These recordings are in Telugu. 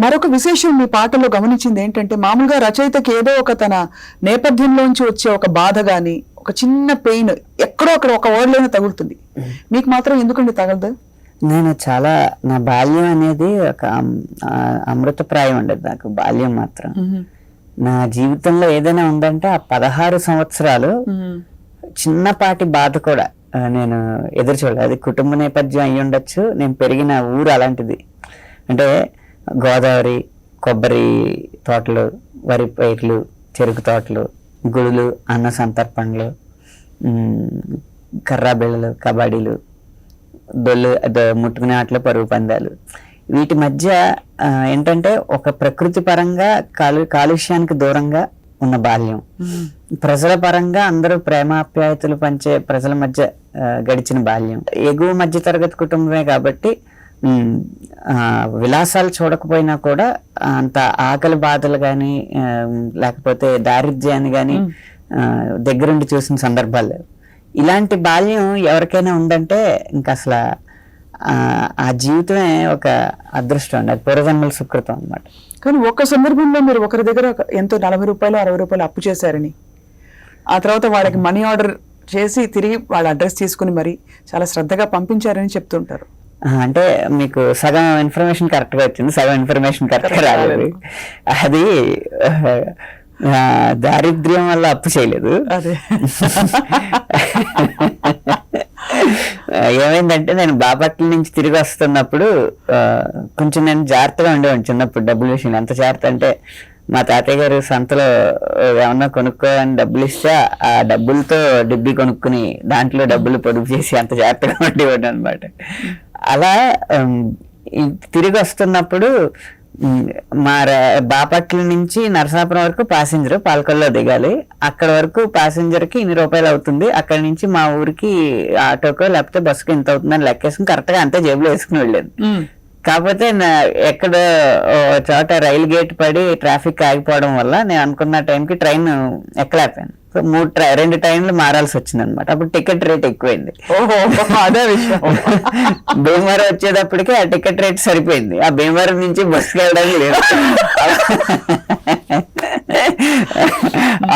మరొక విశేషం మీ పాటలో గమనించింది ఏంటంటే, మామూలుగా రచయితకి ఏదో ఒక తన నేపథ్యంలోంచి వచ్చే ఒక బాధ గాని, ఒక చిన్న పెయిన్ ఎక్కడో అక్కడ ఒక వర్డ్లోనే తగులుతుంది. మీకు మాత్రం ఎందుకండి తగలదు? నేను చాలా నా బాల్యం అనేది ఒక అమృతప్రాయం ఉండదు నాకు బాల్యం మాత్రం. నా జీవితంలో ఏదైనా ఉందంటే ఆ 16 సంవత్సరాలు చిన్నపాటి బాధ కూడా నేను ఎదురు చూడలేదు. అది కుటుంబ నేపథ్యం అయ్యి ఉండొచ్చు, నేను పెరిగిన ఊరు అలాంటిది. అంటే గోదావరి, కొబ్బరి తోటలు, వరి పైర్లు, చెరుకు తోటలు, గుడులు, అన్న సంతర్పణలు, కర్రా బిళ్ళలు, కబడ్డీలు, డొల్లు ముట్టుకునే ఆటలు, పరుగు పందాలు. వీటి మధ్య ఏంటంటే ఒక ప్రకృతి పరంగా కాలుష్యానికి దూరంగా ఉన్న బాల్యం, ప్రజల పరంగా అందరూ ప్రేమాప్యాయతలు పంచే ప్రజల మధ్య గడిచిన బాల్యం. ఎగువ మధ్య తరగతి కుటుంబమే కాబట్టి విలాసాలు చూడకపోయినా కూడా అంత ఆకలి బాధలు కానీ లేకపోతే దారిద్ర్యాన్ని కానీ దగ్గరుండి చూసిన సందర్భాలు లేవు. ఇలాంటి బాల్యం ఎవరికైనా ఉందంటే ఇంకా అసలు ఆ జీవితమే ఒక అదృష్టం అండి, అది పూర్వజన్మల సుకృతం అన్నమాట. కానీ ఒక్క సందర్భంలో మీరు ఒకరి దగ్గర ఎంతో 40 రూపాయలు 60 రూపాయలు అప్పు చేశారని, ఆ తర్వాత వాళ్ళకి మనీ ఆర్డర్ చేసి తిరిగి వాళ్ళ అడ్రస్ తీసుకుని మరి చాలా శ్రద్ధగా పంపించారని చెప్తుంటారు. అంటే మీకు సగం ఇన్ఫర్మేషన్ కరెక్ట్ గా వచ్చింది, సగం ఇన్ఫర్మేషన్ కరెక్ట్ గా రాలేదు. అది దారిద్ర్యం వల్ల అప్పు చేయలేదు. అదే ఏమైందంటే నేను బాపట్ల నుంచి తిరిగి వస్తున్నప్పుడు కొంచెం నేను జాగ్రత్తగా ఉండేవాడిని చిన్నప్పుడు డబ్బుల విషయం. ఎంత జాగ్రత్త అంటే మా తాతయ్య గారు సంతలో ఏమన్నా కొనుక్కోని డబ్బులు ఇస్తే ఆ డబ్బులతో డిబ్బి కొనుక్కుని దాంట్లో డబ్బులు పొదుపు చేసి అంత జాగ్రత్తగా ఉండేవాడు అనమాట. అలా తిరిగి వస్తున్నప్పుడు మా బాపట్ల నుంచి నరసాపురం వరకు ప్యాసింజర్ పాలకొల్లో దిగాలి. అక్కడ వరకు ప్యాసింజర్ కి ఇన్ని రూపాయలు అవుతుంది, అక్కడ నుంచి మా ఊరికి ఆటోకో లేకపోతే బస్సుకి ఇంత అవుతుందని లెక్కేసుకుని కరెక్ట్ గా అంతే జేబులో వేసుకుని వెళ్ళాను. కాకపోతే ఎక్కడ చోట రైలు గేట్ పడి ట్రాఫిక్ ఆగిపోవడం వల్ల నేను అనుకున్న టైంకి ట్రైన్ ఎక్కలేకపోయాను. సో 2 ట్రైన్లు మారాల్సి వచ్చింది అనమాట. అప్పుడు టికెట్ రేట్ ఎక్కువైంది. అదే విషయం. భీమవరం వచ్చేటప్పటికి ఆ టికెట్ రేట్ సరిపోయింది, ఆ భీమవరం నుంచి బస్సుకి వెళ్ళడానికి లేదు.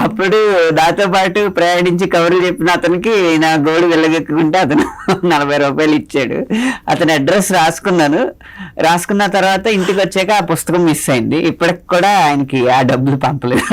అప్పుడు నాతో పాటు ప్రయాణించి కబుర్లు చెప్పిన అతనికి నా గోడు వెళ్ళగెక్కుంటే అతను 40 రూపాయలు ఇచ్చాడు. అతని అడ్రస్ రాసుకున్నాను. రాసుకున్న తర్వాత ఇంటికి వచ్చాక ఆ పుస్తకం మిస్ అయింది. ఇప్పటికి కూడా ఆయనకి ఆ డబ్బులు పంపలేదు.